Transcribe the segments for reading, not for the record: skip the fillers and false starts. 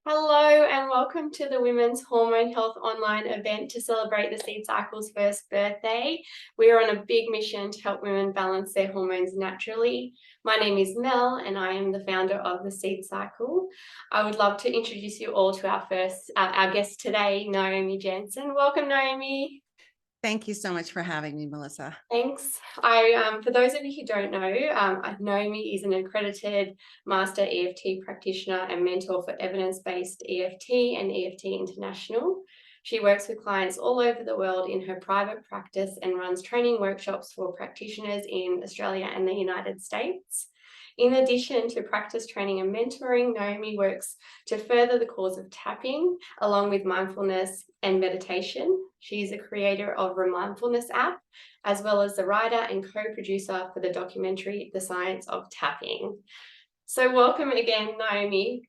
Hello and welcome to the Women's Hormone Health online event to celebrate the Seed Cycle's first birthday. We are on a big mission to help women balance their hormones naturally. My name is Mel and I am the founder of the Seed Cycle. I would love to introduce you all to our guest today, Naomi Janzen. Welcome, Naomi. Thank you so much for having me, Melissa. Thanks. For those of you who don't know, Naomi is an accredited Master EFT practitioner and mentor for evidence-based EFT and EFT International. She works with clients all over the world in her private practice and runs training workshops for practitioners in Australia and the United States. In addition to practice training and mentoring, Naomi works to further the cause of tapping, along with mindfulness and meditation. She's a creator of Remindfulness app, as well as the writer and co-producer for the documentary, The Science of Tapping. So welcome again, Naomi.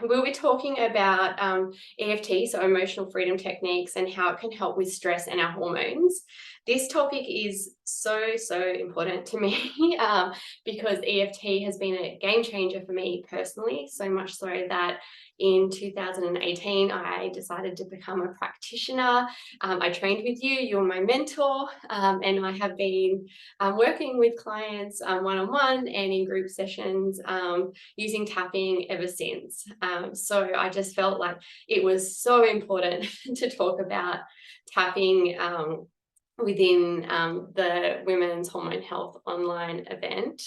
We'll be talking about EFT, so emotional freedom techniques, and how it can help with stress and our hormones. This topic is so important to me because EFT has been a game changer for me personally, so much so that in 2018, I decided to become a practitioner. I trained with you, you're my mentor, and I have been working with clients one-on-one and in group sessions using tapping ever since. So I just felt like it was so important to talk about tapping within the Women's Hormone Health online event.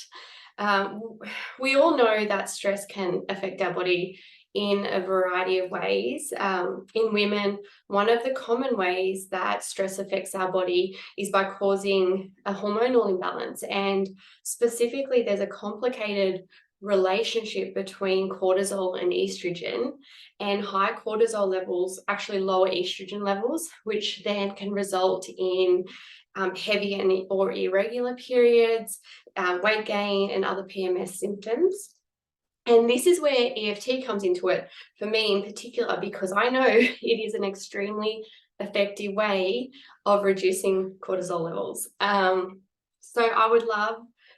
We all know that stress can affect our body in a variety of ways. In women, one of the common ways that stress affects our body is by causing a hormonal imbalance. And specifically, there's a complicated relationship between cortisol and estrogen, and high cortisol levels actually lower estrogen levels, which then can result in heavy or irregular periods, weight gain, and other PMS symptoms. And this is where EFT comes into it for me in particular, because I know it is an extremely effective way of reducing cortisol levels. So I would love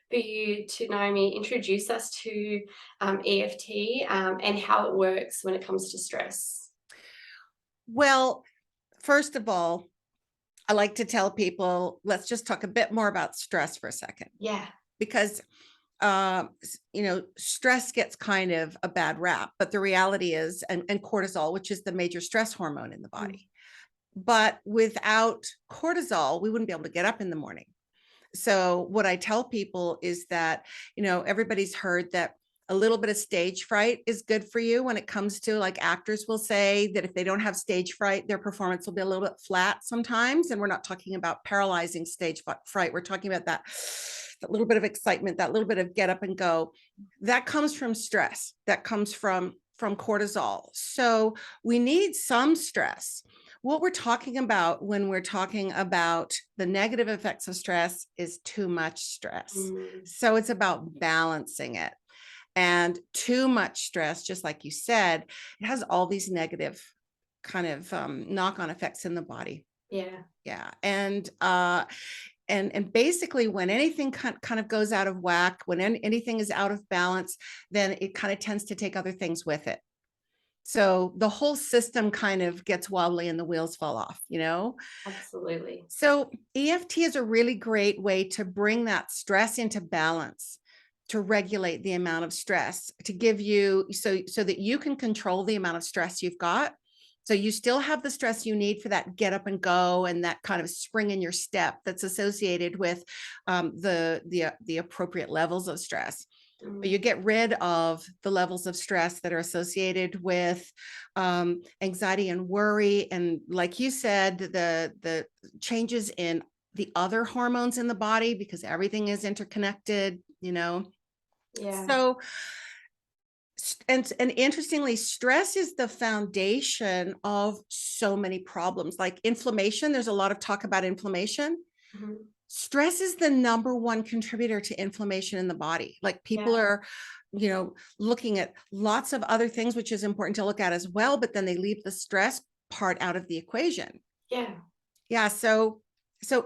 for you to, Naomi, introduce us to EFT and how it works when it comes to stress. Well, first of all, I like to tell people, let's just talk a bit more about stress for a second. Yeah. Because, stress gets kind of a bad rap, but the reality is, and cortisol, which is the major stress hormone in the body. But without cortisol, we wouldn't be able to get up in the morning. So what I tell people is that, everybody's heard that a little bit of stage fright is good for you when it comes to, like, actors will say that if they don't have stage fright, their performance will be a little bit flat sometimes. And we're not talking about paralyzing stage fright. We're talking about that little bit of excitement, that little bit of get up and go. That comes from stress. That comes from cortisol. So we need some stress. What we're talking about when we're talking about the negative effects of stress is too much stress. So it's about balancing it. And too much stress, just like you said, it has all these negative kind of knock-on effects in the body. Yeah. Yeah. And basically when anything kind of goes out of whack, when anything is out of balance, then it kind of tends to take other things with it. So the whole system kind of gets wobbly and the wheels fall off, Absolutely. So EFT is a really great way to bring that stress into balance, to regulate the amount of stress, to give you so that you can control the amount of stress you've got. So you still have the stress you need for that get up and go and that kind of spring in your step that's associated with the appropriate levels of stress. But you get rid of the levels of stress that are associated with anxiety and worry. And like you said, the changes in the other hormones in the body, because everything is interconnected, Yeah. So, and interestingly, stress is the foundation of so many problems, like inflammation. There's a lot of talk about inflammation. Stress is the number one contributor to inflammation in the body. Like people are, looking at lots of other things, which is important to look at as well, but then they leave the stress part out of the equation. Yeah. So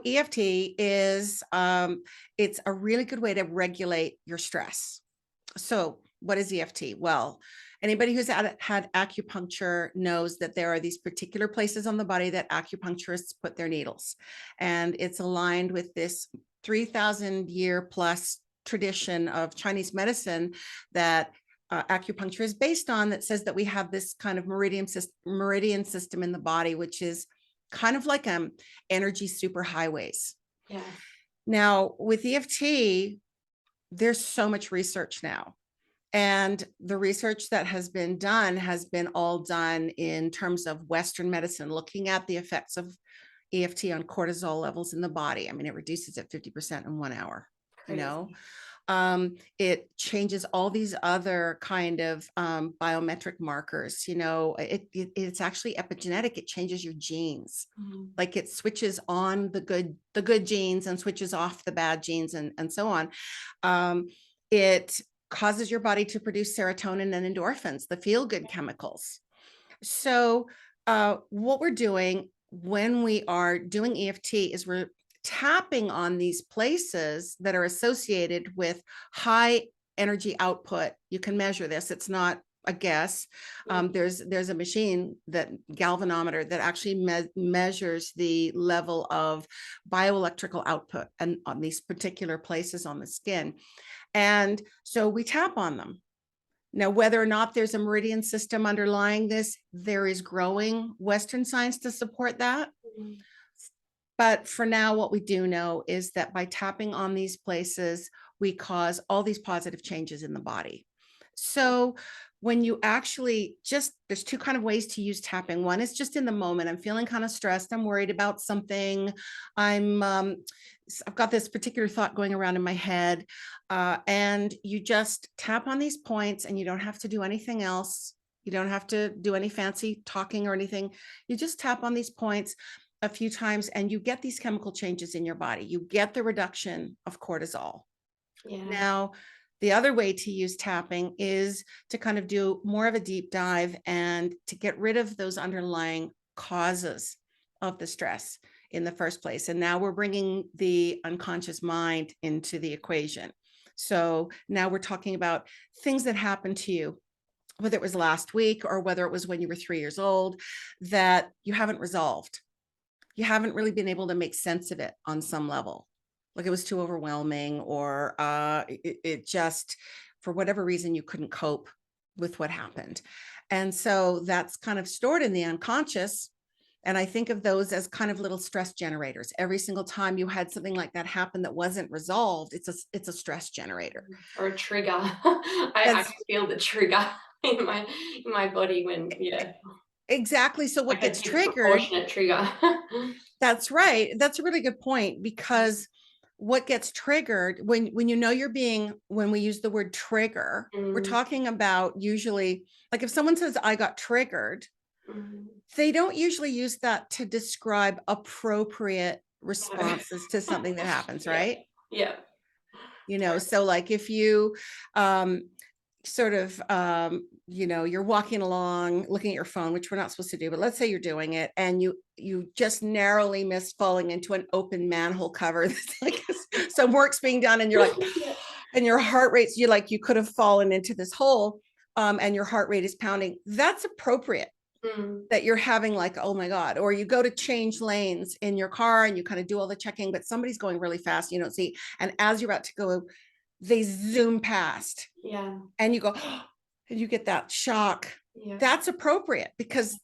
EFT is, it's a really good way to regulate your stress. So What is EFT? Well, anybody who's had acupuncture knows that there are these particular places on the body that acupuncturists put their needles. And it's aligned with this 3,000 year plus tradition of Chinese medicine that acupuncture is based on, that says that we have this kind of meridian system in the body, which is kind of like energy superhighways. Yeah. Now with EFT, there's so much research now. And the research that has been all done in terms of Western medicine, looking at the effects of EFT on cortisol levels in the body. I mean, it reduces it 50% in 1 hour, Crazy. you know. It changes all these other kind of biometric markers, you know. It's actually epigenetic. It changes your genes. Like it switches on the good genes and switches off the bad genes and so on. It causes your body to produce serotonin and endorphins, the feel-good chemicals. So what we're doing when we are doing EFT is we're tapping on these places that are associated with high energy output. You can measure this. It's not a guess. There's a machine, that galvanometer, that actually measures the level of bioelectrical output and on these particular places on the skin. And so we tap on them. Now, whether or not there's a meridian system underlying this, there is growing Western science to support that. But for now, what we do know is that by tapping on these places, we cause all these positive changes in the body. So when you actually there's two kind of ways to use tapping. One is just in the moment. I'm feeling kind of stressed. I'm worried about something. I've got this particular thought going around in my head. And you just tap on these points, and you don't have to do anything else. You don't have to do any fancy talking or anything. You just tap on these points a few times, and you get these chemical changes in your body. You get the reduction of cortisol. Yeah. Now, the other way to use tapping is to kind of do more of a deep dive and to get rid of those underlying causes of the stress in the first place. And now we're bringing the unconscious mind into the equation. So now we're talking about things that happened to you, whether it was last week or whether it was when you were 3 years old, that you haven't resolved. You haven't really been able to make sense of it on some level. Like it was too overwhelming, or it just, for whatever reason, you couldn't cope with what happened. And so that's kind of stored in the unconscious. And I think of those as kind of little stress generators. Every single time you had something like that happen that wasn't resolved, it's a stress generator. Or a trigger. I can feel the trigger in my body when, yeah. Exactly. So what Like a gets triggered? disproportionate trigger. That's right. That's a really good point, because what gets triggered when when we use the word trigger, we're talking about usually, like if someone says, I got triggered, they don't usually use that to describe appropriate responses to something that happens, right? Yeah. You know, so like if you sort of, you're walking along, looking at your phone, which we're not supposed to do, but let's say you're doing it, and you just narrowly missed falling into an open manhole cover. That's like some work's being done, and you're like, and your heart rate's, you could have fallen into this hole, and your heart rate is pounding. That's appropriate. That you're having like, oh my God. Or you go to change lanes in your car and you kind of do all the checking, but somebody's going really fast, you don't see. And as you're about to go, they zoom past. Yeah. And you go, oh, and you get that shock. Yeah. That's appropriate, because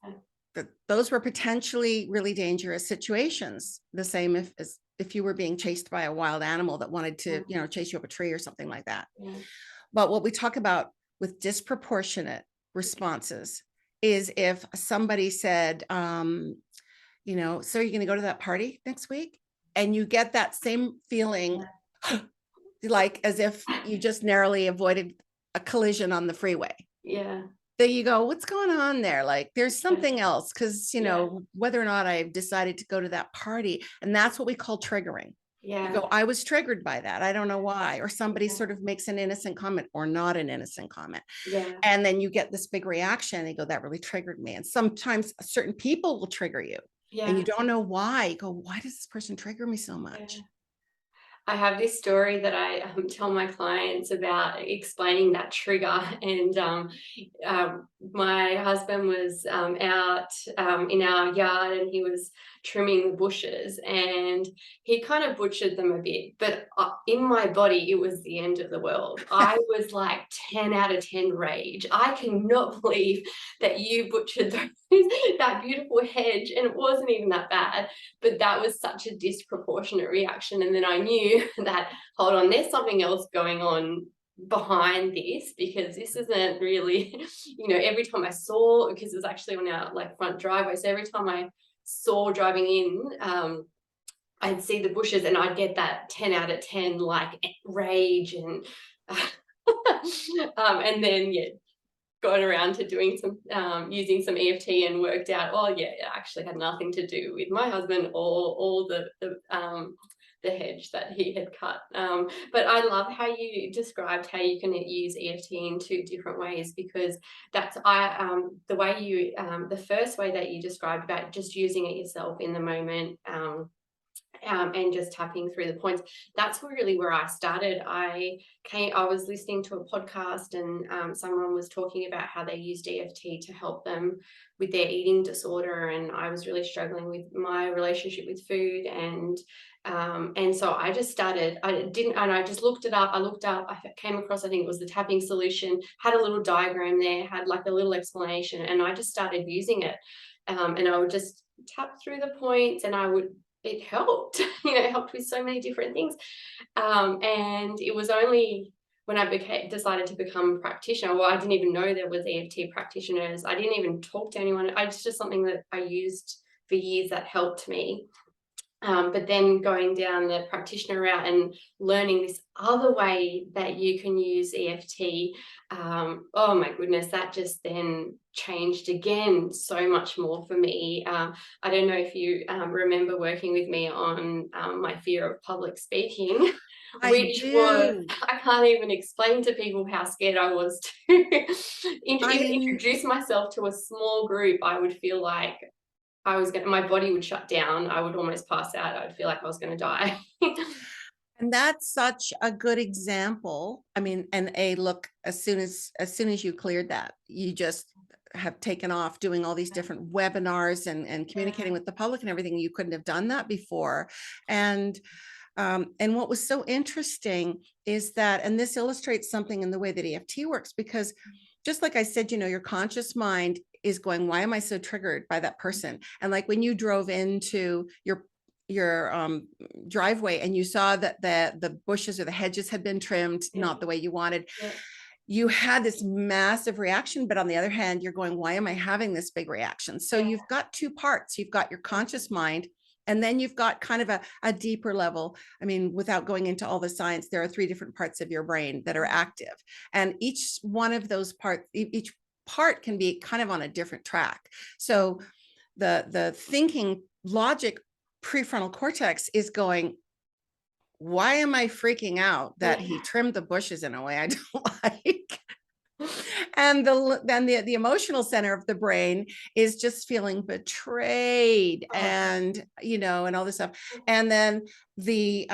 those were potentially really dangerous situations. The same if you were being chased by a wild animal that wanted to, chase you up a tree or something like that. Yeah. But what we talk about with disproportionate responses is if somebody said, so are you going to go to that party next week? And you get that same feeling, like as if you just narrowly avoided a collision on the freeway. Yeah. There you go. What's going on there? Like there's something else, because, whether or not I've decided to go to that party, and that's what we call triggering. Yeah. You go, I was triggered by that. I don't know why. Or somebody sort of makes an innocent comment or not an innocent comment. Yeah. And then you get this big reaction and you go, that really triggered me. And sometimes certain people will trigger you. Yeah. And you don't know why. You go, why does this person trigger me so much? I have this story that I tell my clients about explaining that trigger. And my husband was out in our yard, and he was trimming the bushes, and he kind of butchered them a bit. But in my body, it was the end of the world. I was like 10 out of 10 rage. I cannot believe that you butchered that beautiful hedge, and it wasn't even that bad. But that was such a disproportionate reaction. And then I knew that, hold on, there's something else going on behind this, because this isn't really, every time I saw, because it was actually on our like front driveway, so every time I saw driving in, I'd see the bushes and I'd get that 10 out of 10 like rage and and then got around to doing some using some EFT and worked out, oh yeah, it actually had nothing to do with my husband or all the hedge that he had cut. But I love how you described how you can use EFT in two different ways, because that's the way you the first way that you described about just using it yourself in the moment. And just tapping through the points. That's really where I started. I was listening to a podcast, and someone was talking about how they used EFT to help them with their eating disorder. And I was really struggling with my relationship with food. And so I just started, I just looked it up. I came across, I think it was the tapping solution, had a little diagram there, had like a little explanation, and I just started using it. And I would just tap through the points, and it helped, it helped with so many different things. And it was only when I decided to become a practitioner, well, I didn't even know there was EFT practitioners. I didn't even talk to anyone. It's just something that I used for years that helped me. But then going down the practitioner route and learning this other way that you can use EFT, oh my goodness, that just then changed again so much more for me. I don't know if you remember working with me on my fear of public speaking, which was, I can't even explain to people how scared I was to even introduce myself to a small group. I would feel like my body would shut down. I would almost pass out. I'd feel like I was going to die. And that's such a good example. I mean, and look, as soon as you cleared that, you just have taken off doing all these different webinars and communicating with the public and everything. You couldn't have done that before. And what was so interesting is that, and this illustrates something in the way that EFT works, because just like I said, your conscious mind is going, why am I so triggered by that person? And like when you drove into your driveway and you saw that the bushes or the hedges had been trimmed not the way you wanted, you had this massive reaction. But on the other hand, you're going, why am I having this big reaction? So you've got two parts. You've got your conscious mind, and then you've got kind of a deeper level. I mean, without going into all the science, there are 3 different parts of your brain that are active. And each one of those parts, each part can be kind of on a different track. So the thinking logic prefrontal cortex is going, why am I freaking out that he trimmed the bushes in a way I don't like? And then the emotional center of the brain is just feeling betrayed and, and all this stuff. And then the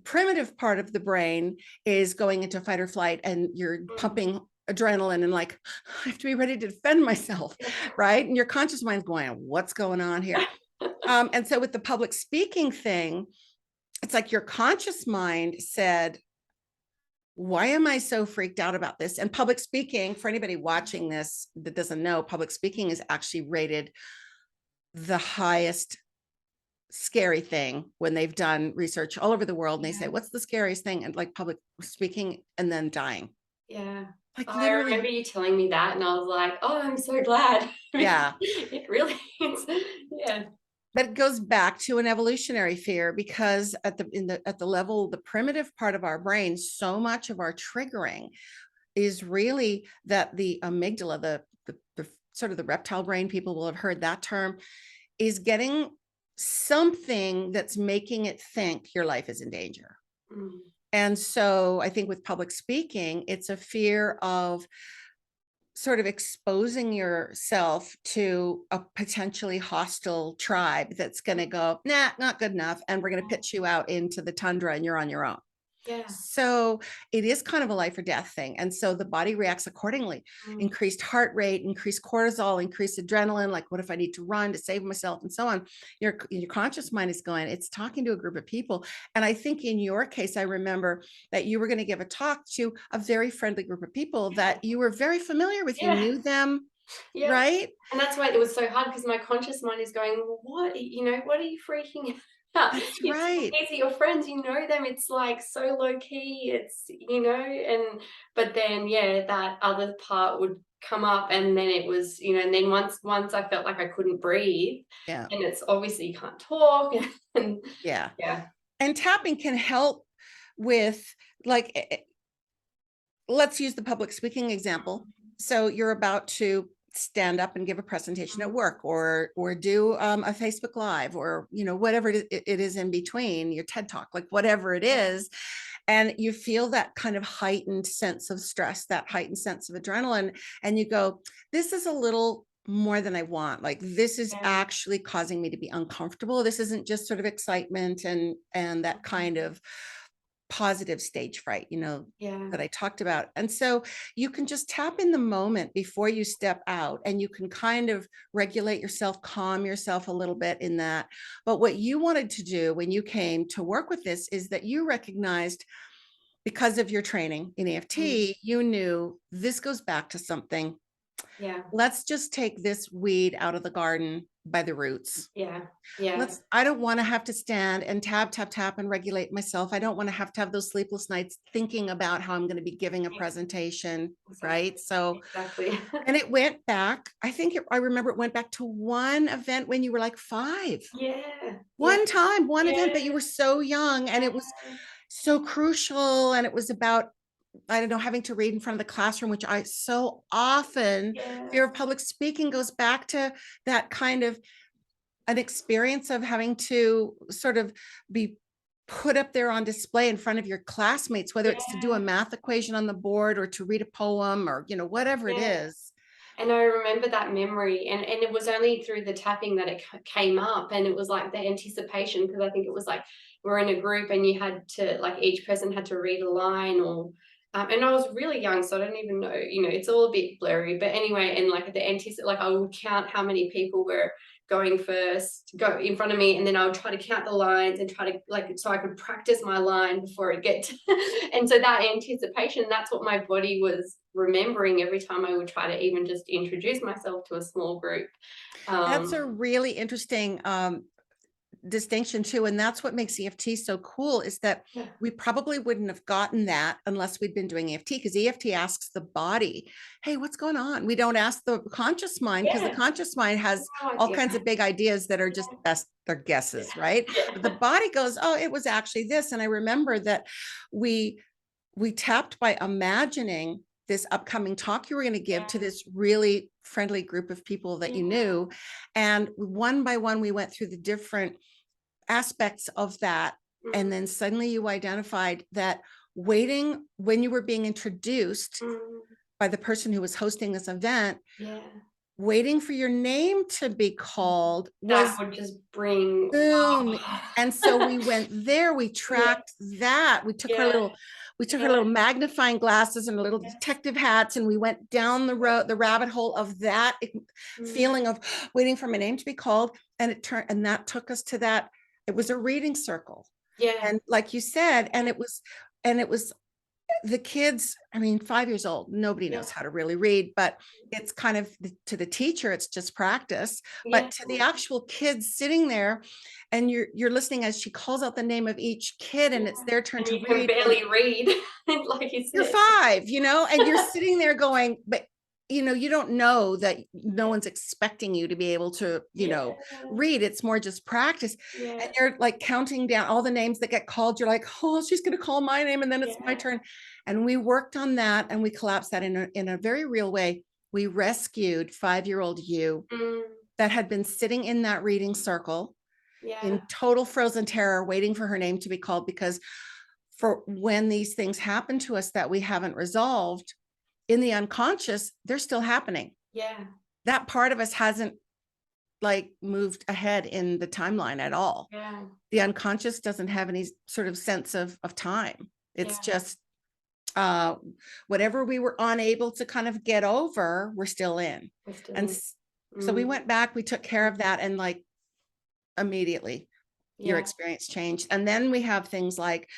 primitive part of the brain is going into fight or flight, and you're pumping adrenaline and like, I have to be ready to defend myself, right? And your conscious mind's going, what's going on here? And so with the public speaking thing, it's like your conscious mind said, why am I so freaked out about this? And public speaking, for anybody watching this that doesn't know, public speaking is actually rated the highest scary thing when they've done research all over the world. And they say, what's the scariest thing? And like public speaking and then dying. Yeah. Like I remember you telling me that, and I was like, oh, I'm so glad. Yeah. It really is. Yeah. But it goes back to an evolutionary fear, because at the level, the primitive part of our brain, so much of our triggering is really that the amygdala, the sort of the reptile brain, people will have heard that term, is getting something that's making it think your life is in danger. And so I think with public speaking, it's a fear of sort of exposing yourself to a potentially hostile tribe that's going to go, nah, not good enough. And we're going to pitch you out into the tundra and you're on your own. Yeah. So it is kind of a life or death thing. And so the body reacts accordingly. Mm. Increased heart rate, increased cortisol, increased adrenaline, like what if I need to run to save myself and so on. Your conscious mind is going, it's talking to a group of people. And I think in your case, I remember that you were going to give a talk to a very friendly group of people that you were very familiar with. You Yeah. knew them, Yeah. right? And that's why it was so hard, because my conscious mind is going, "Well, what, what are you freaking out? That's It's right. these are your friends, you know them. It's like so low key. It's, and but then yeah, that other part would come up, and then it was, and then once I felt like I couldn't breathe, Yeah. and it's obviously you can't talk, and Yeah. yeah. And tapping can help with, like, let's use the public speaking example. So you're about to stand up and give a presentation at work, or do a Facebook Live, or whatever it is in between, your TED Talk, like whatever it is, and you feel that kind of heightened sense of stress, that heightened sense of adrenaline, and you go, this is a little more than I want. Like, this is Yeah. actually causing me to be uncomfortable. This isn't just sort of excitement and that kind of positive stage fright, Yeah. that I talked about. And so you can just tap in the moment before you step out, and you can kind of regulate yourself, calm yourself a little bit in that. But what you wanted to do when you came to work with this is that you recognized, because of your training in Mm. EFT, you knew this goes back to something. Yeah. Let's just take this weed out of the garden by the roots. Yeah. Yeah. I don't want to have to stand and tap, tap, tap and regulate myself. I don't want to have those sleepless nights thinking about how I'm going to be giving a presentation. Exactly. Right. So, Exactly. and it went back, I remember it went back to one event when you were like 5. Yeah. Yeah. One time, one event, but you Yeah. were so young, and it was so crucial. And it was about, I don't know, having to read in front of the classroom, which I so often, Yeah. fear of public speaking goes back to that kind of an experience of having to sort of be put up there on display in front of your classmates, whether it's to do a Yeah. math equation on the board or to read a poem, or, whatever it Yeah. is. And I remember that memory, and it was only through the tapping that it came up, and it was like the anticipation, because I think it was like we're in a group and you had to, like, each person had to read a line, or and I was really young, so I don't even know, it's all a bit blurry, but anyway, and like like I would count how many people were going first, go in front of me, and then I would try to count the lines and try to, like, so I could practice my line before it get to, and so that anticipation, that's what my body was remembering every time I would try to even just introduce myself to a small group. That's Um, a really interesting distinction too. And that's what makes EFT so cool, is that yeah, we probably wouldn't have gotten that unless we'd been doing EFT, because EFT asks the body, hey, what's going on? We don't ask the conscious mind, because the yeah, conscious mind has no all idea. kinds of big ideas that are just best, they're Yeah, guesses, right? But the yeah, body goes, oh, it was actually this. And I remember that we we tapped by imagining this upcoming talk you were going to give to this really friendly group of people that yeah, you knew. And one by one, we went through the different aspects of that. And then mm, suddenly you identified that waiting when you were being introduced mm, by the person who was hosting this event, yeah. waiting for your name to be called That was would just bring, boom. And so oh, we went there, we yeah, tracked that. yeah, We took our yeah, little magnifying glasses and our little yes, detective hats, and we went down the road, the rabbit hole of that mm, feeling of waiting for my name to be called. And and that took us to that. It was a reading circle. yeah, And like you said, yeah, and it was the kids, I mean, 5 years old, nobody yeah, knows how to really read, but it's kind of to the teacher, it's just practice. yeah, But to the actual kids sitting there, and you're listening as she calls out the name of each kid, and it's yeah, their turn and to you can read. And barely read, like you you're said. 5, and you're sitting there going, but you don't know that no one's expecting you to be able to, Yeah, read. It's more just practice. And yeah, you're like counting down all the names that get called. You're like, oh, she's going to call my name, and then it's my yeah, turn. And we worked on that, and we collapsed that in a very real way. We rescued 5-year-old you mm, that had been sitting in that reading circle yeah, in total frozen terror, waiting for her name to be called, because for when these things happen to us that we haven't resolved, in the unconscious, they're still happening. Yeah. That part of us hasn't like moved ahead in the timeline at all. Yeah. The unconscious doesn't have any sort of sense of time. It's Yeah. just whatever we were unable to kind of get over, we're still in. We're still And in. so we went back, we took care of that, and like immediately your Yeah. experience changed. And then we have things like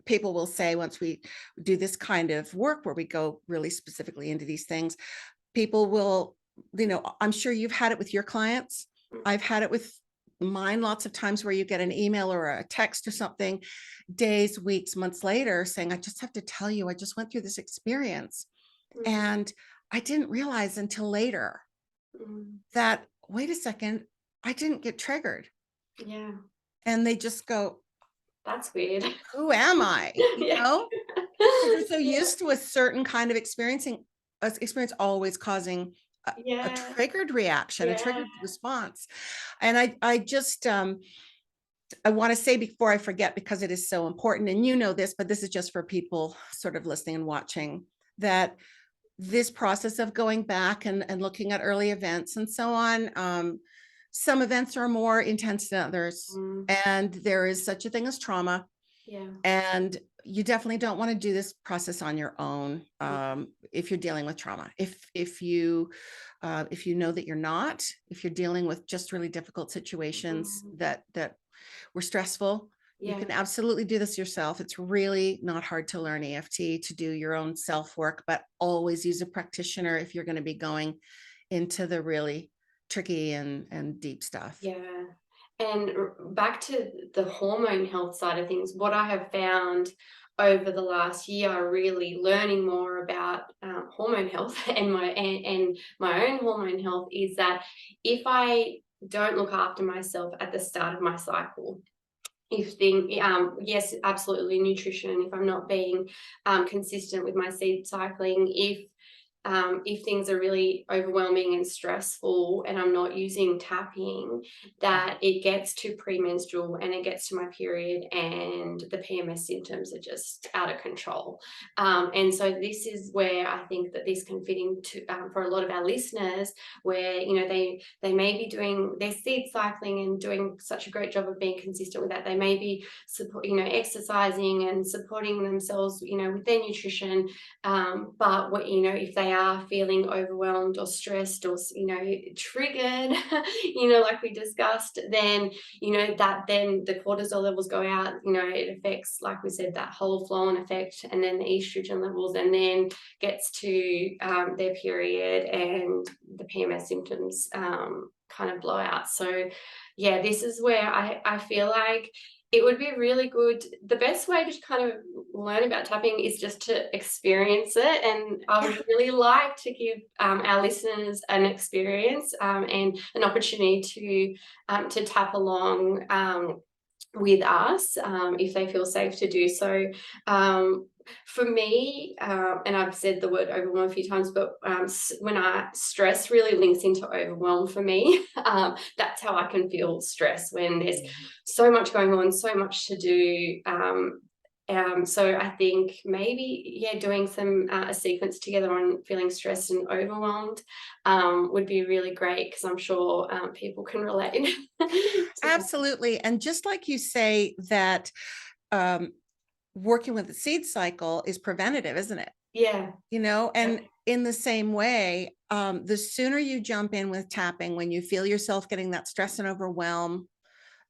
people will say, once we do this kind of work where we go really specifically into these things, people will, you know, I'm sure you've had it with your clients. I've had it with mine lots of times, where you get an email or a text or something days, weeks, months later saying, I just have to tell you, I just went through this experience. And I didn't realize until later that, wait a second, I didn't get triggered. Yeah. And they just go, That's weird. who am I? You Yeah. know, they're so Yeah. used to a certain kind of experience always causing a Yeah. triggered reaction, a Yeah. triggered response. And I just, I want to say before I forget, because it is so important, and you know this, but this is just for people sort of listening and watching, that this process of going back and looking at early events and so on, some events are more intense than others, and there is such a thing as trauma. Yeah. And you definitely don't want to do this process on your own if you're dealing with trauma. If you know that you're not, if you're dealing with just really difficult situations that were stressful, you can absolutely do this yourself. It's really not hard to learn EFT, to do your own self work, but always use a practitioner if you're going to be going into the really tricky and deep stuff. Yeah. And back to the hormone health side of things, what I have found over the last year, really learning more about hormone health and my own hormone health, is that if I don't look after myself at the start of my cycle, yes, absolutely nutrition, if I'm not being consistent with my seed cycling, if things are really overwhelming and stressful and I'm not using tapping, that it gets to premenstrual and it gets to my period and the PMS symptoms are just out of control. And so this is where I think that this can fit into for a lot of our listeners, where, you know, they may be doing their seed cycling and doing such a great job of being consistent with that. They may be exercising and supporting themselves, with their nutrition. But what, if they are feeling overwhelmed or stressed or, triggered, like we discussed, then, then the cortisol levels go out, it affects, like we said, that whole flow on effect, and then the estrogen levels, and then gets to their period and the PMS symptoms kind of blow out. So yeah, this is where I feel like it would be really good. The best way to kind of learn about tapping is just to experience it. And I would really like to give our listeners an experience and an opportunity to tap along with us if they feel safe to do so. For me, and I've said the word overwhelm a few times, but when stress really links into overwhelm for me, that's how I can feel stress, when there's so much going on, so much to do. So I think maybe, doing a sequence together on feeling stressed and overwhelmed would be really great, because I'm sure people can relate. Absolutely. And just like you say that working with the seed cycle is preventative, isn't it? Yeah. And in the same way, the sooner you jump in with tapping, when you feel yourself getting that stress and overwhelm,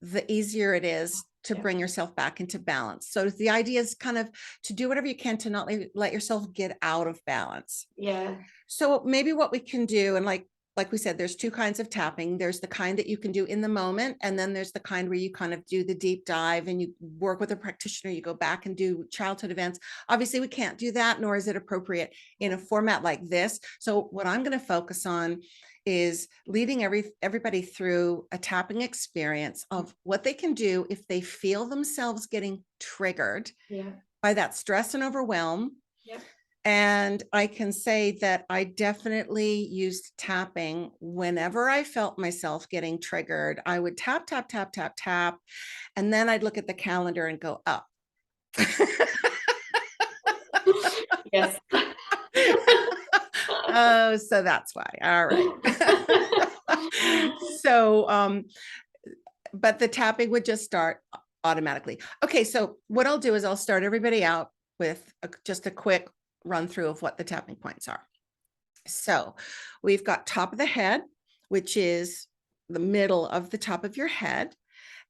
the easier it is to bring yourself back into balance. So the idea is kind of to do whatever you can to not let yourself get out of balance. Yeah. So maybe what we can do, and like we said, there's two kinds of tapping. There's the kind that you can do in the moment, and then there's the kind where you kind of do the deep dive and you work with a practitioner, you go back and do childhood events. Obviously, we can't do that, nor is it appropriate in a format like this. So what I'm going to focus on is leading everybody through a tapping experience of what they can do if they feel themselves getting triggered by that stress and overwhelm. And I can say that I definitely used tapping whenever I felt myself getting triggered. I would tap, tap, tap, tap, tap, and then I'd look at the calendar and go, oh. Yes. Oh, so that's why. All right. So, but the tapping would just start automatically. Okay, so what I'll do is I'll start everybody out with just a quick run through of what the tapping points are. So we've got top of the head, which is the middle of the top of your head,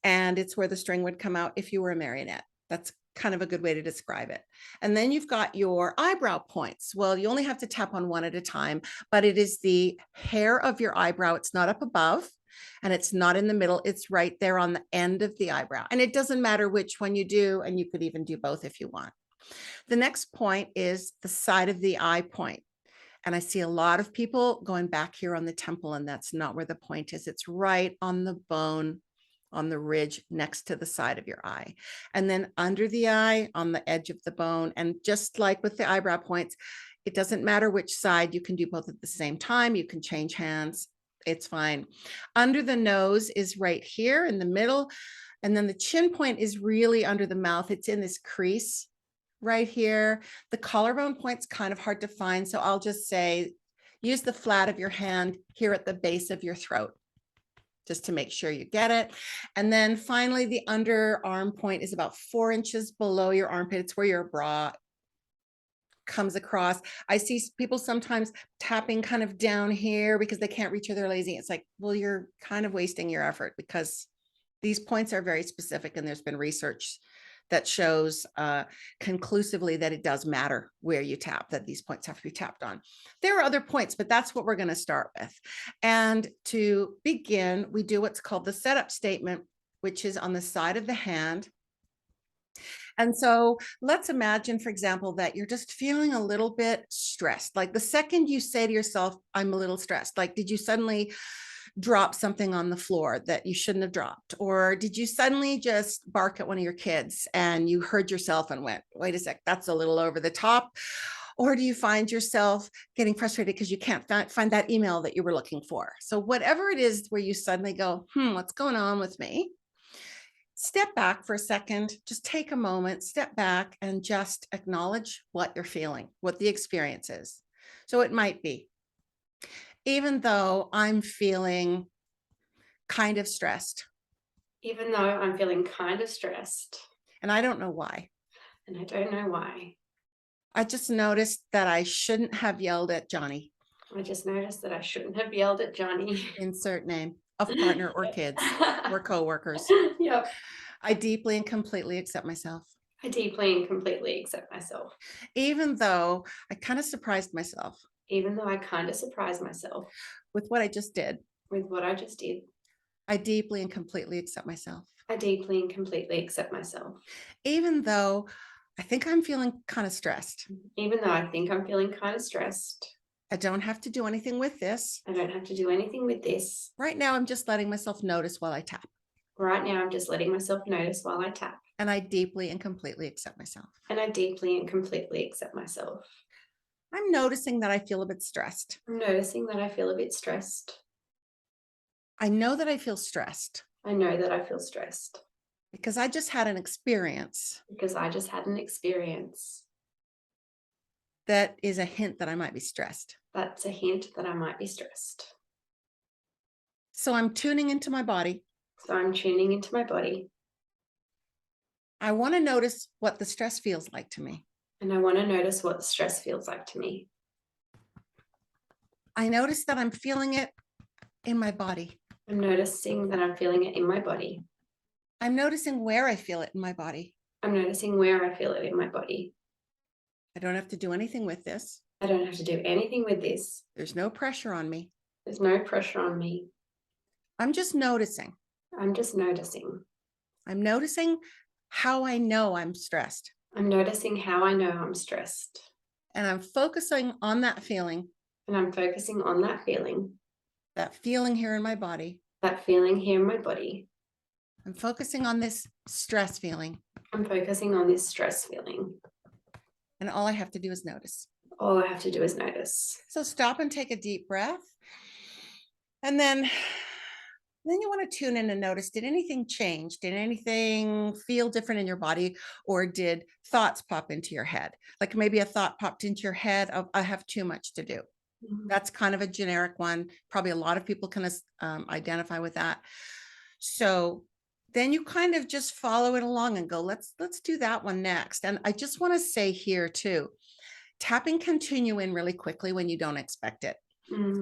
and it's where the string would come out if you were a marionette. That's kind of a good way to describe it. And then you've got your eyebrow points. Well, you only have to tap on one at a time, but it is the hair of your eyebrow. It's not up above and it's not in the middle. It's right there on the end of the eyebrow. And it doesn't matter which one you do, and you could even do both if you want. The next point is the side of the eye point. And I see a lot of people going back here on the temple, and that's not where the point is. It's right on the bone, on the ridge next to the side of your eye. And then under the eye, on the edge of the bone. And just like with the eyebrow points, it doesn't matter which side. You can do both at the same time. You can change hands. It's fine. Under the nose is right here in the middle. And then the chin point is really under the mouth. It's in this crease right here. The collarbone point's kind of hard to find. So I'll just say, use the flat of your hand here at the base of your throat, just to make sure you get it. And then finally, the underarm point is about 4 inches below your armpit. It's where your bra comes across. I see people sometimes tapping kind of down here because they can't reach or they're lazy. It's like, well, you're kind of wasting your effort because these points are very specific, and there's been research that shows conclusively that it does matter where you tap, that these points have to be tapped on. There are other points, but that's what we're going to start with. And to begin, we do what's called the setup statement, which is on the side of the hand. And so let's imagine, for example, that you're just feeling a little bit stressed. Like the second you say to yourself, I'm a little stressed, like, did you suddenly drop something on the floor that you shouldn't have dropped? Or did you suddenly just bark at one of your kids and you heard yourself and went, wait a sec, that's a little over the top? Or do you find yourself getting frustrated because you can't find that email that you were looking for? So whatever it is where you suddenly go, what's going on with me? Step back for a second, just take a moment, step back and just acknowledge what you're feeling, what the experience is. So it might be, even though I'm feeling kind of stressed. Even though I'm feeling kind of stressed. And I don't know why. And I don't know why. I just noticed that I shouldn't have yelled at Johnny. I just noticed that I shouldn't have yelled at Johnny. Insert name of partner or kids or coworkers. Yep. I deeply and completely accept myself. I deeply and completely accept myself. Even though I kind of surprised myself. Even though I kind of surprised myself. With what I just did. With what I just did. I deeply and completely accept myself. I deeply and completely accept myself. Even though I think I'm feeling kind of stressed. Even though I think I'm feeling kind of stressed. I don't have to do anything with this. I don't have to do anything with this. Right now, I'm just letting myself notice while I tap. Right now, I'm just letting myself notice while I tap. And I deeply and completely accept myself. And I deeply and completely accept myself. I'm noticing that I feel a bit stressed. I'm noticing that I feel a bit stressed. I know that I feel stressed. I know that I feel stressed. Because I just had an experience. Because I just had an experience. That is a hint that I might be stressed. That's a hint that I might be stressed. So I'm tuning into my body. So I'm tuning into my body. I want to notice what the stress feels like to me. And I want to notice what the stress feels like to me. I notice that I'm feeling it in my body. I'm noticing that I'm feeling it in my body. I'm noticing where I feel it in my body. I'm noticing where I feel it in my body. I don't have to do anything with this. I don't have to do anything with this. There's no pressure on me. There's no pressure on me. I'm just noticing. I'm just noticing. I'm noticing how I know I'm stressed. I'm noticing how I know I'm stressed. And I'm focusing on that feeling. And I'm focusing on that feeling. That feeling here in my body. That feeling here in my body. I'm focusing on this stress feeling. I'm focusing on this stress feeling. And all I have to do is notice. All I have to do is notice. So stop and take a deep breath. And then you want to tune in and notice, did anything change? Did anything feel different in your body? Or did thoughts pop into your head? Like maybe a thought popped into your head of, I have too much to do. That's kind of a generic one. Probably a lot of people can identify with that. So then you kind of just follow it along and go, let's do that one next. And I just want to say here too, tapping can tune you in really quickly when you don't expect it.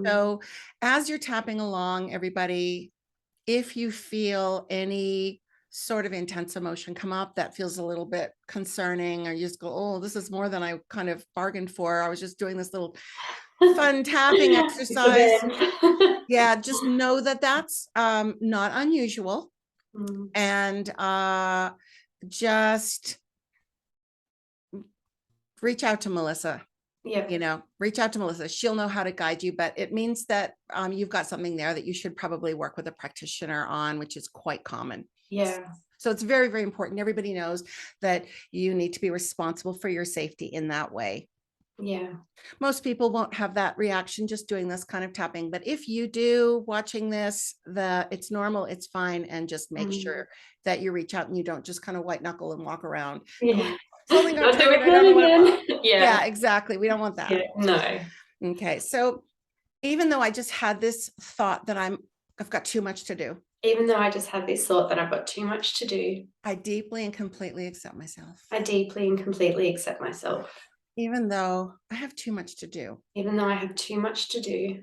So as you're tapping along, everybody, if you feel any sort of intense emotion come up that feels a little bit concerning, or you just go, oh, this is more than I kind of bargained for. I was just doing this little fun tapping exercise. Yeah, just know that that's not unusual. And just reach out to Melissa. Yeah. Reach out to Melissa. She'll know how to guide you, but it means that you've got something there that you should probably work with a practitioner on, which is quite common. Yeah. So it's very, very important. Everybody knows that you need to be responsible for your safety in that way. Yeah. Most people won't have that reaction just doing this kind of tapping, but if you do, watching this, it's normal, it's fine, and just make sure that you reach out and you don't just kind of white knuckle and walk around going, something got triggered, I don't know what it was. Yeah, exactly. We don't want that. Yeah, no. Okay, so even though I just had this thought that I've got too much to do. Even though I just had this thought that I've got too much to do. I deeply and completely accept myself. I deeply and completely accept myself. Even though I have too much to do. Even though I have too much to do.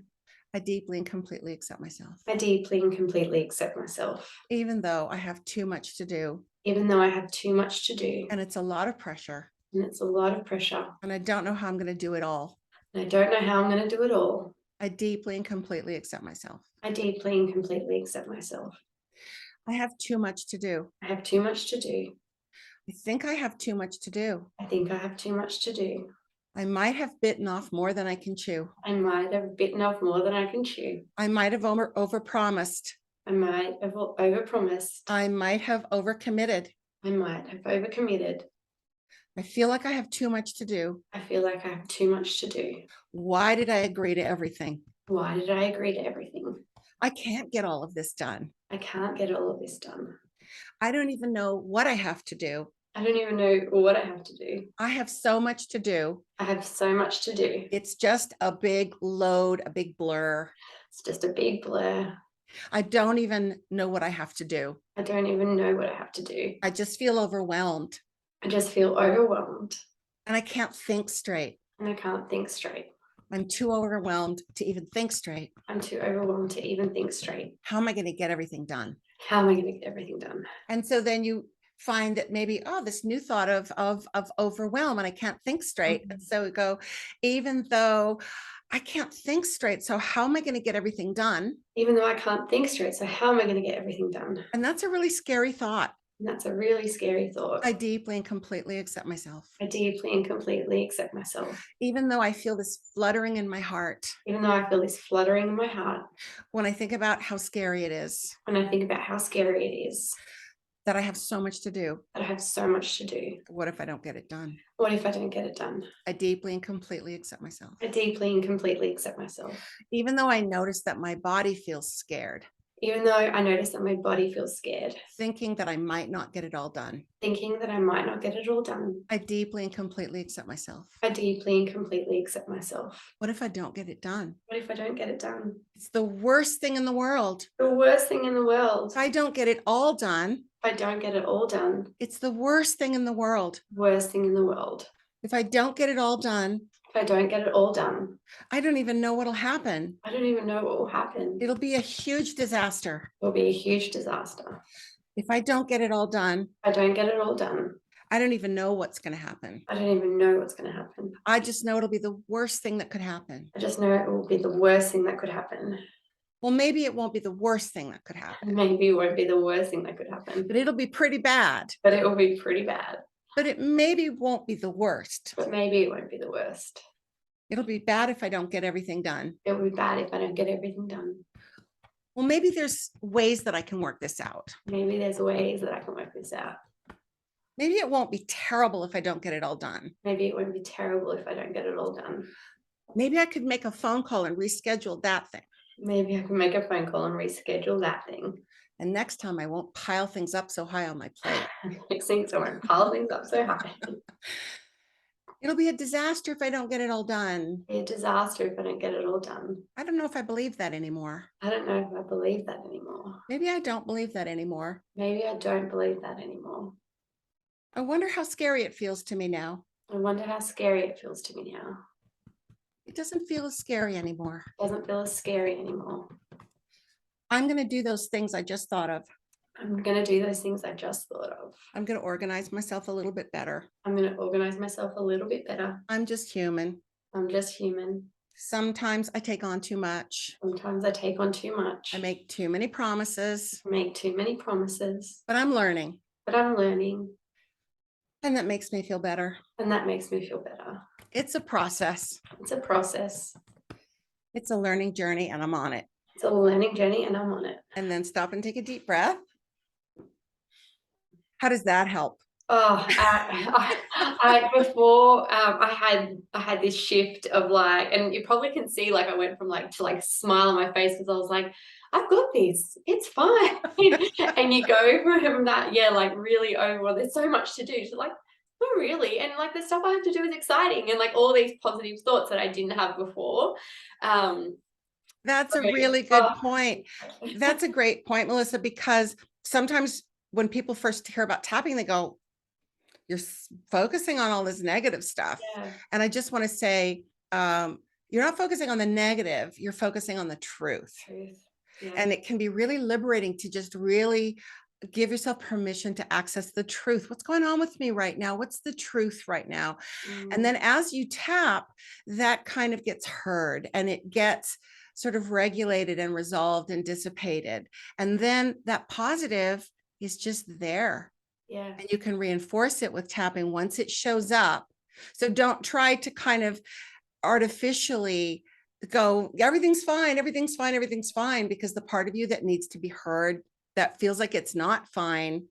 I deeply and completely accept myself. I deeply and completely accept myself. Even though I have too much to do. Even though I have too much to do. And it's a lot of pressure. And it's a lot of pressure. And I don't know how I'm going to do it all. And I don't know how I'm going to do it all. I deeply and completely accept myself. I deeply and completely accept myself. I have too much to do. I have too much to do. I think I have too much to do. I think I have too much to do. I might have bitten off more than I can chew. I might have bitten off more than I can chew. I might have overpromised. I might have overpromised. I might have overcommitted. I might have overcommitted. I feel like I have too much to do. I feel like I have too much to do. Why did I agree to everything? Why did I agree to everything? I can't get all of this done. I can't get all of this done. I don't even know what I have to do. I don't even know what I have to do. I have so much to do. I have so much to do. It's just a big load, a big blur. It's just a big blur. I don't even know what I have to do. I don't even know what I have to do. I just feel overwhelmed. I just feel overwhelmed. And I can't think straight. And I can't think straight. I'm too overwhelmed to even think straight. I'm too overwhelmed to even think straight. How am I going to get everything done? How am I going to get everything done? And so then you find that maybe, oh, this new thought of overwhelm, and I can't think straight. And so we go, even though I can't think straight, so how am I going to get everything done? Even though I can't think straight, so how am I going to get everything done? And that's a really scary thought. And that's a really scary thought. I deeply and completely accept myself. I deeply and completely accept myself. Even though I feel this fluttering in my heart. Even though I feel this fluttering in my heart. When I think about how scary it is. When I think about how scary it is. That I have so much to do. That I have so much to do. What if I don't get it done? What if I don't get it done? I deeply and completely accept myself. I deeply and completely accept myself. Even though I notice that my body feels scared. Even though I notice that my body feels scared. Thinking that I might not get it all done. Thinking that I might not get it all done. I deeply and completely accept myself. I deeply and completely accept myself. What if I don't get it done? What if I don't get it done? It's the worst thing in the world. The worst thing in the world. If I don't get it all done. If I don't get it all done. It's the worst thing in the world. Worst thing in the world. If I don't get it all done. If I don't get it all done. I don't even know what'll happen. I don't even know what will happen. It'll be a huge disaster. It'll be a huge disaster. If I don't get it all done. If I don't get it all done. I don't even know what's going to happen. I don't even know what's going to happen. I just know it'll be the worst thing that could happen. I just know it will be the worst thing that could happen. Well, maybe it won't be the worst thing that could happen. Maybe it won't be the worst thing that could happen. But it'll be pretty bad. But it will be pretty bad. But it maybe won't be the worst. But maybe it won't be the worst. It'll be bad if I don't get everything done. It will be bad if I don't get everything done. Well, maybe there's ways that I can work this out. Maybe there's ways that I can work this out. Maybe it won't be terrible if I don't get it all done. Maybe it won't be terrible if I don't get it all done. Maybe I could make a phone call and reschedule that thing. Maybe I can make a phone call and reschedule that thing. And next time I won't pile things up so high on my plate. Next thing, so I won't pile things up so high. It'll be a disaster if I don't get it all done. Be a disaster if I don't get it all done. I don't know if I believe that anymore. I don't know if I believe that anymore. Maybe I don't believe that anymore. Maybe I don't believe that anymore. I wonder how scary it feels to me now. I wonder how scary it feels to me now. It doesn't feel as scary anymore. Doesn't feel as scary anymore. I'm going to do those things I just thought of. I'm going to do those things I just thought of. I'm going to organize myself a little bit better. I'm going to organize myself a little bit better. I'm just human. I'm just human. Sometimes I take on too much. Sometimes I take on too much. I make too many promises. I make too many promises. But I'm learning. But I'm learning. And that makes me feel better. And that makes me feel better. It's a process. It's a process. It's a learning journey, and I'm on it. It's a learning journey, and I'm on it. And then stop and take a deep breath. How does that help? Oh, before I had this shift of like, and you probably can see like I went from like to like smile on my face because I was like, I've got this, it's fine. And you go from that, yeah, like really, oh well, there's so much to do, to like, oh really, and like the stuff I have to do is exciting, and like all these positive thoughts that I didn't have before. That's a really good point. That's a great point, Melissa, because sometimes when people first hear about tapping, they go, you're focusing on all this negative stuff. Yeah. And I just want to say, you're not focusing on the negative, you're focusing on the truth. Yeah. And it can be really liberating to just really give yourself permission to access the truth. What's going on with me right now? What's the truth right now? And then as you tap, that kind of gets heard and it gets sort of regulated and resolved and dissipated. And then that positive is just there. Yeah. And you can reinforce it with tapping once it shows up. So don't try to kind of artificially go, everything's fine, everything's fine, everything's fine, because the part of you that needs to be heard, that feels like it's not fine,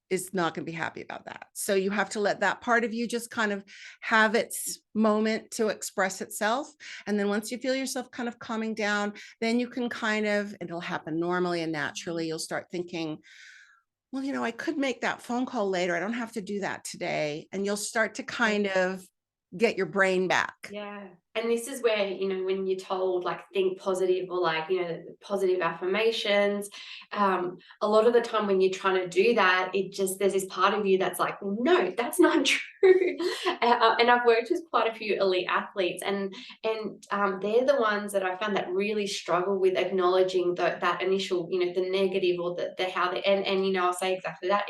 is not going to be happy about that. So you have to let that part of you just kind of have its moment to express itself. And then once you feel yourself kind of calming down, then you can kind of, it'll happen normally and naturally. You'll start thinking, well, you know, I could make that phone call later. I don't have to do that today. And you'll start to kind of get your brain back. Yeah. And this is where, you know, when you're told like think positive or like, you know, positive affirmations, a lot of the time when you're trying to do that, it just, there's this part of you that's like, well, no, that's not true. And I've worked with quite a few elite athletes, and they're the ones that I found that really struggle with acknowledging that initial, you know, the negative or the how they, and, you know, I'll say exactly that.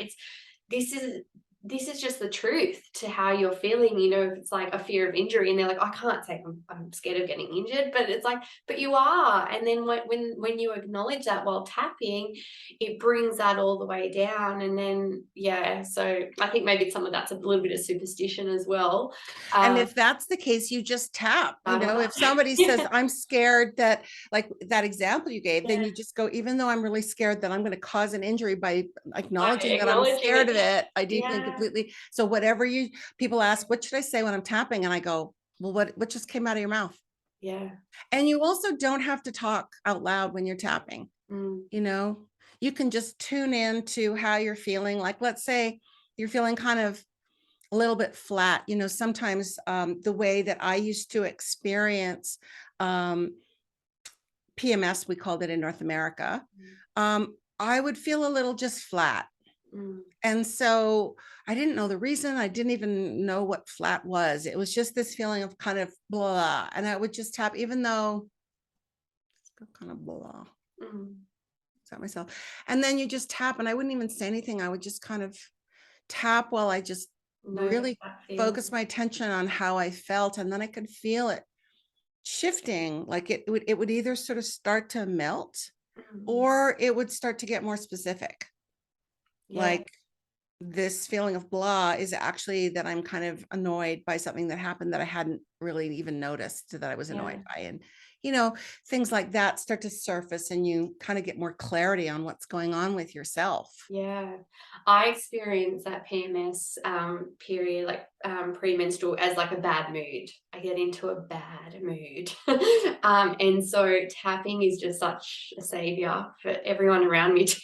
This is just the truth to how you're feeling. You know, if it's like a fear of injury and they're like, I can't say I'm scared of getting injured, but it's like, but you are. And then when you acknowledge that while tapping, it brings that all the way down. And then, yeah, so I think maybe some of that's a little bit of superstition as well. And if that's the case, you just tap, you know, if somebody says, I'm scared that, like that example you gave, then you just go, even though I'm really scared that I'm going to cause an injury by acknowledging that I'm scared of it, I deeply and completely. So whatever people ask, what should I say when I'm tapping? And I go, well, what just came out of your mouth? Yeah. And you also don't have to talk out loud when you're tapping. You know, you can just tune in to how you're feeling. Like, let's say you're feeling kind of a little bit flat. You know, sometimes the way that I used to experience PMS, we called it in North America, I would feel a little just flat. And so I didn't know the reason. I didn't even know what flat was. It was just this feeling of kind of blah. And I would just tap, even though it's kind of blah. That myself. And then you just tap, and I wouldn't even say anything. I would just kind of tap while I just really focus my attention on how I felt. And then I could feel it shifting. Like it would either sort of start to melt or it would start to get more specific. Like this feeling of blah is actually that I'm kind of annoyed by something that happened that I hadn't really even noticed that I was annoyed by. And, you know, things like that start to surface and you kind of get more clarity on what's going on with yourself. Yeah, I experienced that PMS period, like premenstrual, as like a bad mood. I get into a bad mood. And so tapping is just such a savior for everyone around me too.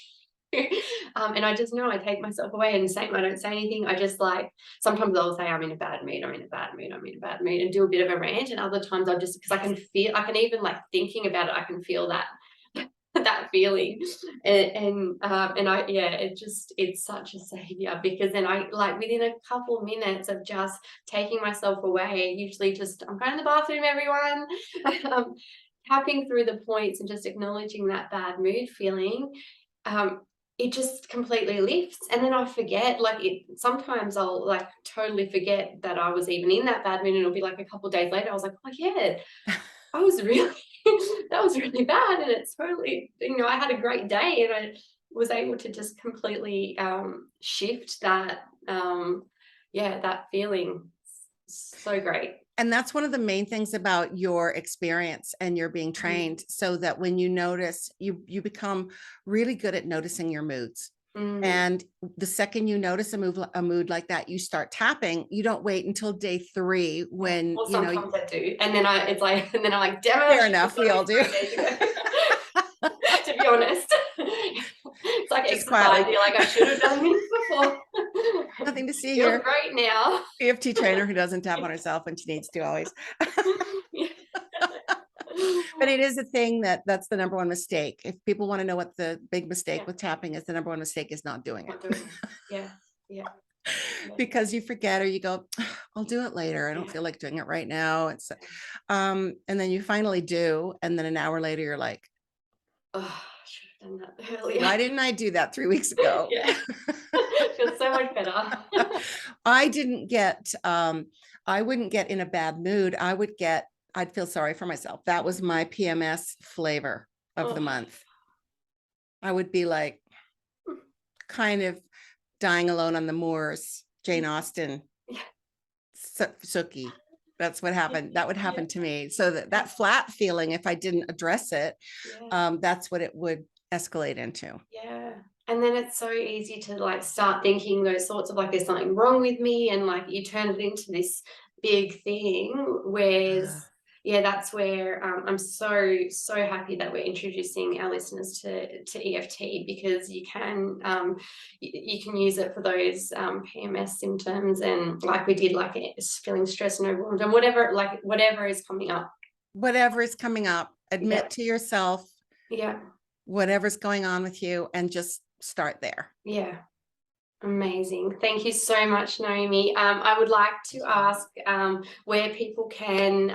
And I just know I take myself away and I don't say anything. I just like, sometimes I'll say I'm in a bad mood, I'm in a bad mood, I'm in a bad mood, and do a bit of a rant. And other times I'll just, because I can even like thinking about it, I can feel that that feeling. And I, yeah, it's such a savior, because then I like within a couple minutes of just taking myself away, usually just I'm going to the bathroom, everyone. um, Tapping through the points and just acknowledging that bad mood feeling, um, it just completely lifts. And then I forget, like it sometimes I'll like totally forget that I was even in that bad mood, and it'll be like a couple of days later I was like, oh yeah, I was really that was really bad, and it's totally, I had a great day, and I was able to just completely shift that, yeah, that feeling. So great. And that's one of the main things about your experience and your being trained, so that when you notice, you become really good at noticing your moods. Mm. And the second you notice a mood like that, you start tapping. You don't wait until day 3 Yeah. when, Or sometimes I do, and then it's like, and then I'm like, damn it, I fair should have enough, we done all this do. 3 days ago. To be honest, it's like Just exercise. quietly, You're like, I should have done this before. nothing to see Feels here. great now. EFT trainer who doesn't tap on herself when she needs to always. Yeah. But it is a thing that's the number one mistake. If people want to know what the big mistake Yeah. with tapping is, the number one mistake is not doing Not it. doing it. Yeah, yeah, yeah, Because you forget, or you go, I'll do it later. I don't yeah, feel like doing it right now. And then you finally do. And then an hour later, you're like, oh, I should have done that earlier. why didn't I do that 3 weeks ago? Yeah. Feels so much better. I didn't get, I wouldn't get in a bad mood. I'd feel sorry for myself. That was my PMS flavor of the Oh, month. I would be like kind of dying alone on the moors, Jane Austen, yeah, Sookie. That's what happened. That would yeah, happen to me. So that flat feeling, if I didn't address it, yeah, that's what it would escalate into. yeah. And then it's so easy to like start thinking those sorts of like there's something wrong with me, and like you turn it into this big thing. Whereas, yeah, that's where I'm so happy that we're introducing our listeners to EFT, because you can you can use it for those PMS symptoms, and like we did, like feeling stressed and overwhelmed and whatever is coming up. Whatever is coming up, Yeah, admit to yourself yeah, whatever's going on with you and just start there. yeah. Amazing. Thank you so much, Naomi. I would like to ask where people can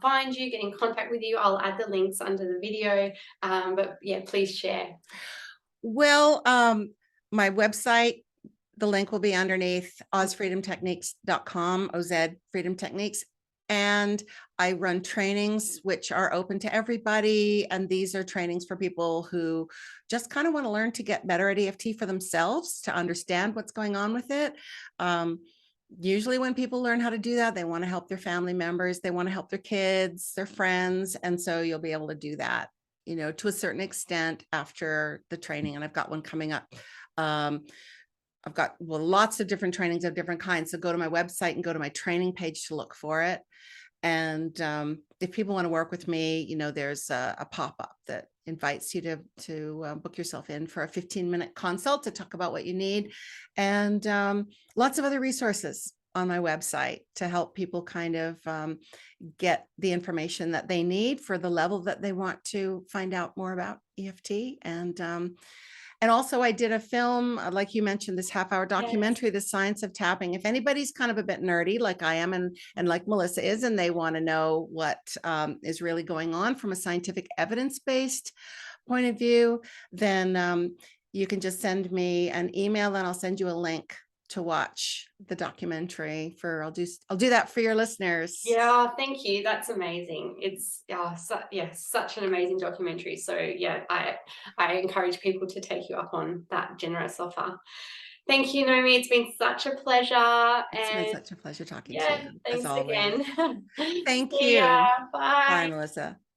find you, get in contact with you. I'll add the links under the video, but yeah, please share. Well, my website, the link will be underneath ozfreedomtechniques.com, OZ Freedom Techniques. And I run trainings which are open to everybody. And these are trainings for people who just kind of want to learn to get better at EFT for themselves, to understand what's going on with it. Usually when people learn how to do that, they want to help their family members, they want to help their kids, their friends. And so you'll be able to do that, to a certain extent after the training. And I've got one coming up. I've got lots of different trainings of different kinds. So go to my website and go to my training page to look for it. And if people want to work with me, there's a pop-up that invites you to book yourself in for a 15-minute consult to talk about what you need. And lots of other resources on my website to help people kind of get the information that they need for the level that they want to find out more about EFT. And also I did a film, like you mentioned, this half-hour documentary, The Science of Tapping. If anybody's kind of a bit nerdy like I am, and like Melissa is, and they want to know what is really going on from a scientific evidence-based point of view, then you can just send me an email and I'll send you a link to watch the documentary. I'll do that for your listeners. Yeah, thank you. That's amazing. It's such an amazing documentary. So yeah, I encourage people to take you up on that generous offer. Thank you, Naomi. It's been such a pleasure. It's been And such a pleasure talking to yeah, you, as thanks always. again. Thank See ya. you. Bye, Bye. Melissa.